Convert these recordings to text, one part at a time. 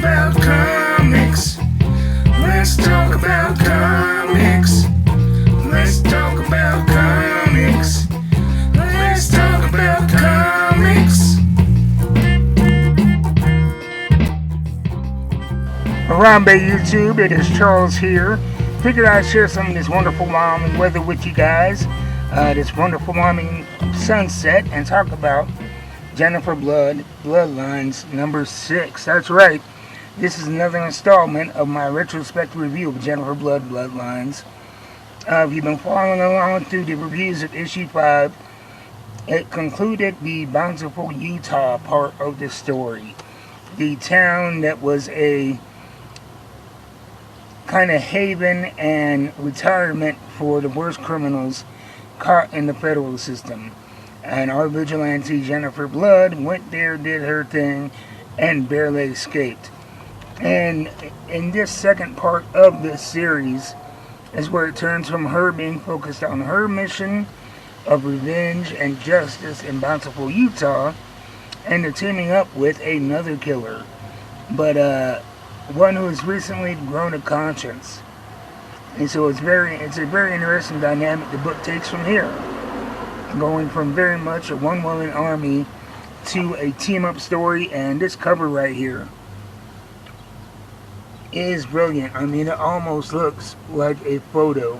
about comics. Let's talk about comics. Let's talk about comics. Let's talk about comics. Harambe YouTube, it is Charles here. Figured I'd share some of this wonderful morning weather with you guys. This wonderful morning sunset, and talk about Jennifer Bloodlines number 6. That's right. This is another installment of my retrospective review of Jennifer Bloodlines. If you've been following along through the reviews of issue 5, it concluded the Bountiful, Utah part of the story. The town that was a kind of haven and retirement for the worst criminals caught in the federal system. And our vigilante Jennifer Blood went there, did her thing, and barely escaped. And in this second part of this series is where it turns from her being focused on her mission of revenge and justice in Bountiful, Utah, and to teaming up with another killer, but one who has recently grown a conscience. And so it's a very interesting dynamic the book takes from here, going from very much a one-woman army to a team-up story. And this cover right here is brilliant. I mean, it almost looks like a photo.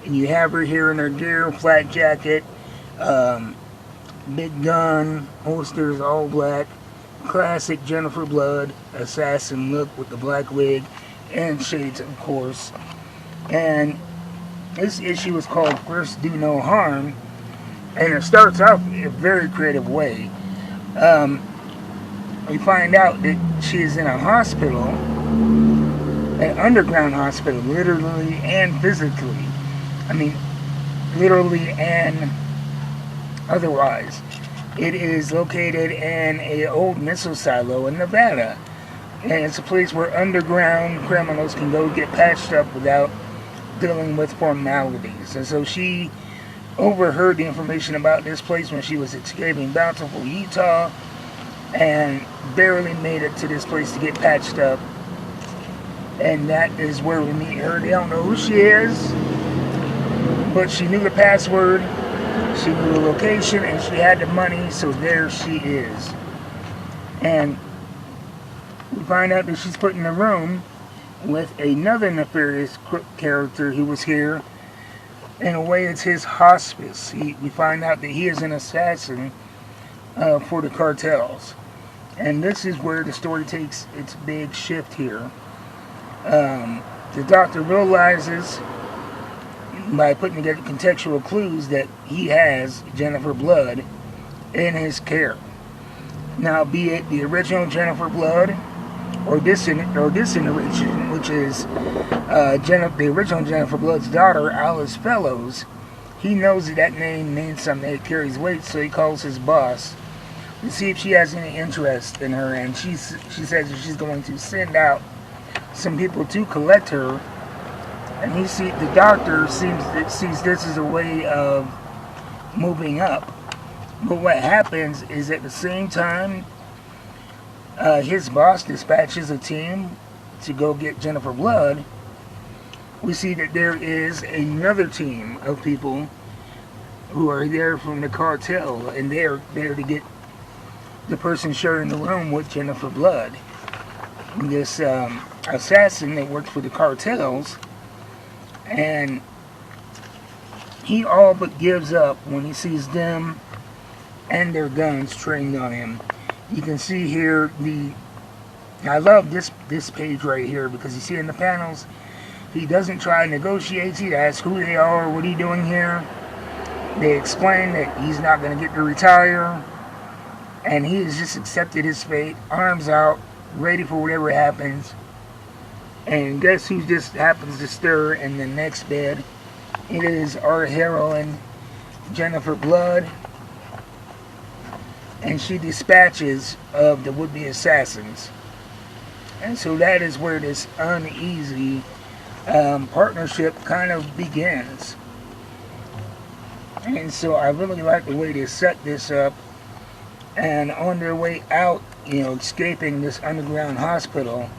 And you have her here in her gear, flat jacket, big gun, holsters all black, classic Jennifer Blood assassin look with the black wig and shades, of course. And this issue is called First Do No Harm, and it starts out in a very creative way. We find out that she is in a hospital, an underground hospital, literally and physically. I mean, literally and otherwise. It is located in an old missile silo in Nevada. And it's a place where underground criminals can go get patched up without dealing with formalities. And so she overheard the information about this place when she was escaping Bountiful, Utah, and barely made it to this place to get patched up. And that is where we meet her. They don't know who she is, but she knew the password, she knew the location, and she had the money, so there she is. And we find out that she's put in a room with another nefarious character who was here. In a way, it's his hospice. We find out that he is an assassin for the cartels. And this is where the story takes its big shift here. The doctor realizes, by putting together contextual clues, that he has Jennifer Blood in his care. Now, be it the original Jennifer Blood or this iteration, which is the original Jennifer Blood's daughter, Alice Fellows, he knows that name means something, it carries weight, so he calls his boss to see if she has any interest in her. And she says that she's going to send out some people to collect her. And the doctor sees this as a way of moving up. But what happens is, at the same time, his boss dispatches a team to go get Jennifer Blood. We see that there is another team of people who are there from the cartel, and they're there to get the person sharing the room with Jennifer Blood. This assassin that works for the cartels. And he all but gives up when he sees them and their guns trained on him. You can see here I love this page right here, because you see in the panels, he doesn't try to negotiate. He asks who they are, what are you doing here. They explain that he's not going to get to retire, and he has just accepted his fate, arms out, ready for whatever happens. And guess who just happens to stir in the next bed? It is our heroine, Jennifer Blood. And she dispatches of the would-be assassins. And so that is where this uneasy partnership kind of begins. And so I really like the way they set this up. And on their way out, escaping this underground hospital.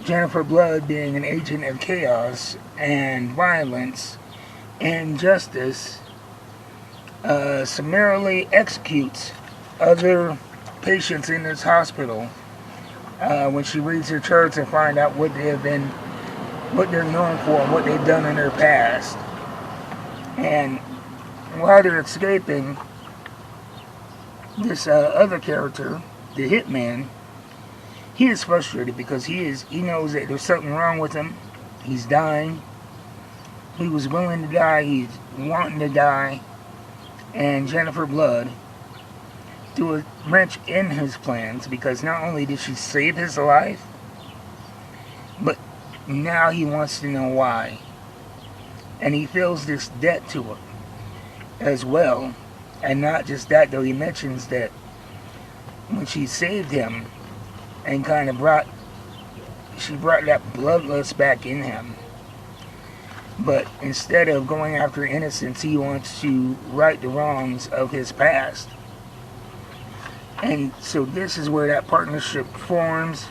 Jennifer Blood, being an agent of chaos and violence and injustice, summarily executes other patients in this hospital when she reads their charts and find out what they're known for and what they've done in their past. And while they're escaping, this other character, the hitman, he is frustrated because he knows that there's something wrong with him. He's dying. He was willing to die. He's wanting to die. And Jennifer Blood threw a wrench in his plans because not only did she save his life, but now he wants to know why. And he feels this debt to her as well. And not just that, though. He mentions that when she saved him and kind of brought that bloodlust back in him. But instead of going after innocence, he wants to right the wrongs of his past. And so this is where that partnership forms.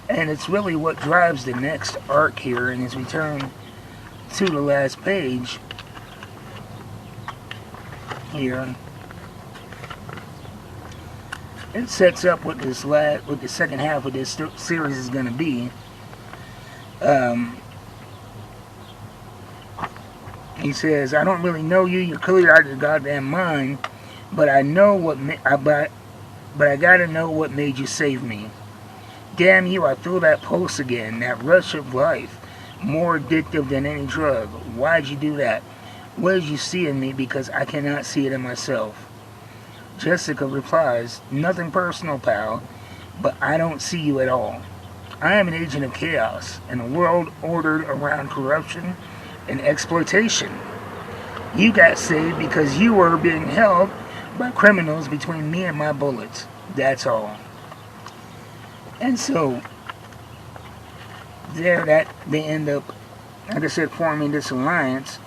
And it's really what drives the next arc here. And as we turn to the last page here, it sets up what the second half of this series is going to be. He says, "I don't really know you. You're clearly out of your goddamn mind, but I know but I gotta know what made you save me. Damn you! I feel that pulse again. That rush of life, more addictive than any drug. Why'd you do that? What did you see in me? Because I cannot see it in myself." Jessica replies, "Nothing personal, pal, but I don't see you at all. I am an agent of chaos in a world ordered around corruption and exploitation. You got saved because you were being held by criminals between me and my bullets. That's all." And so, they end up, like I said, forming this alliance.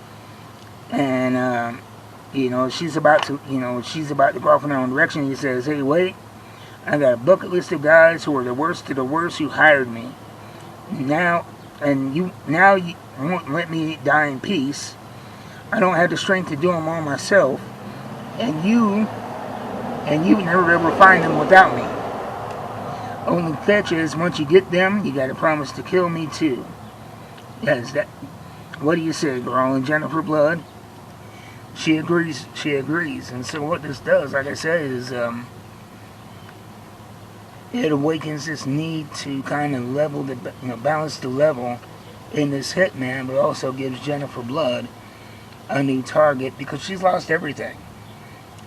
And, she's about to go off in her own direction. He says, "Hey, wait, I got a bucket list of guys who are the worst of the worst who hired me. Now you won't let me die in peace. I don't have the strength to do them all myself. And you never ever find them without me. Only catch is, once you get them, you gotta promise to kill me too." Yes, what do you say, girl? And Jennifer Blood, she agrees. And so what this does, like I said, is it awakens this need to kind of balance the level in this hitman, but also gives Jennifer Blood a new target because she's lost everything.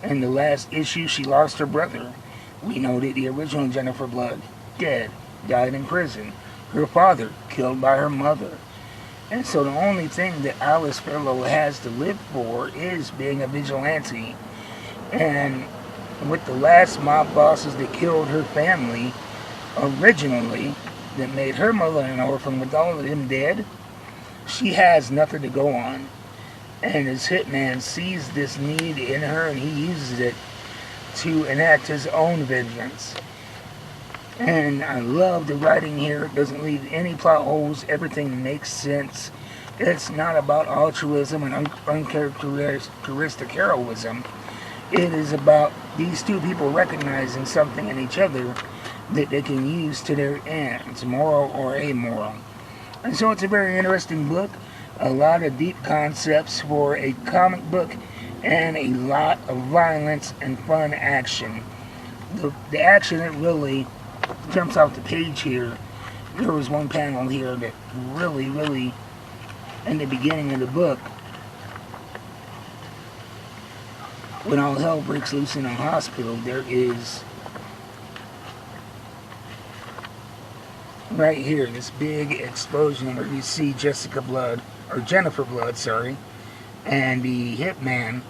In the last issue, she lost her brother. We know that the original Jennifer Blood, dead, died in prison. Her father, killed by her mother. And so the only thing that Alice Fairlow has to live for is being a vigilante. And with the last mob bosses that killed her family originally, that made her mother an orphan, with all of them dead, she has nothing to go on. And this hitman sees this need in her and he uses it to enact his own vengeance. And I love the writing here. It doesn't leave any plot holes. Everything makes sense. It's not about altruism and uncharacteristic heroism. It is about these two people recognizing something in each other that they can use to their ends, moral or amoral. And so it's a very interesting book. A lot of deep concepts for a comic book and a lot of violence and fun action. The action that really jumps off the page here. There was one panel here that really, in the beginning of the book, when all hell breaks loose in a hospital, there is right here this big explosion where you see Jennifer Blood, and the hitman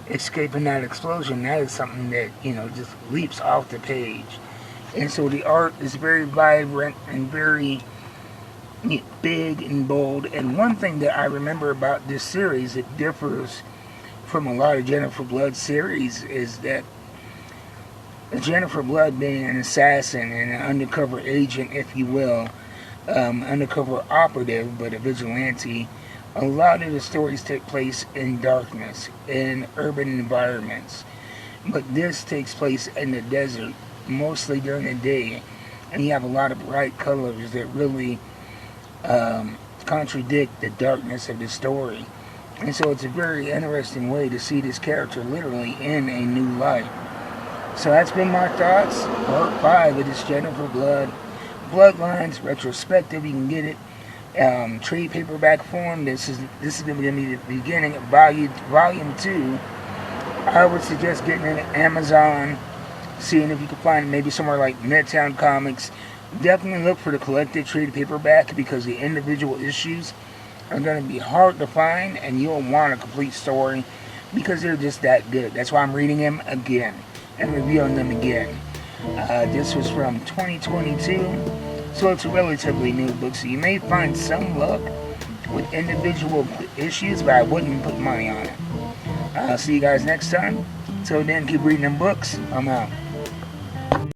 escaping that explosion. That is something that, just leaps off the page. And so the art is very vibrant and very big and bold. And one thing that I remember about this series that differs from a lot of Jennifer Blood series is that Jennifer Blood being an assassin and an undercover agent, if you will, undercover operative, but a vigilante. A lot of the stories take place in darkness, in urban environments. But this takes place in the desert, mostly during the day. And you have a lot of bright colors that really contradict the darkness of the story. And so it's a very interesting way to see this character literally in a new light. So that's been my thoughts. Part 5 of this Jennifer Bloodlines retrospective. You can get it trade paperback form. This is going to be the beginning of volume 2. I would suggest getting it at Amazon, seeing if you can find it maybe somewhere like Midtown Comics. Definitely look for the collected trade paperback because the individual issues are going to be hard to find, and you'll want a complete story because they're just that good. That's why I'm reading them again and reviewing them again. This was from 2022, so it's a relatively new book, so you may find some luck with individual issues, but I wouldn't put money on it. I'll see you guys next time. Till then, keep reading them books. I'm out.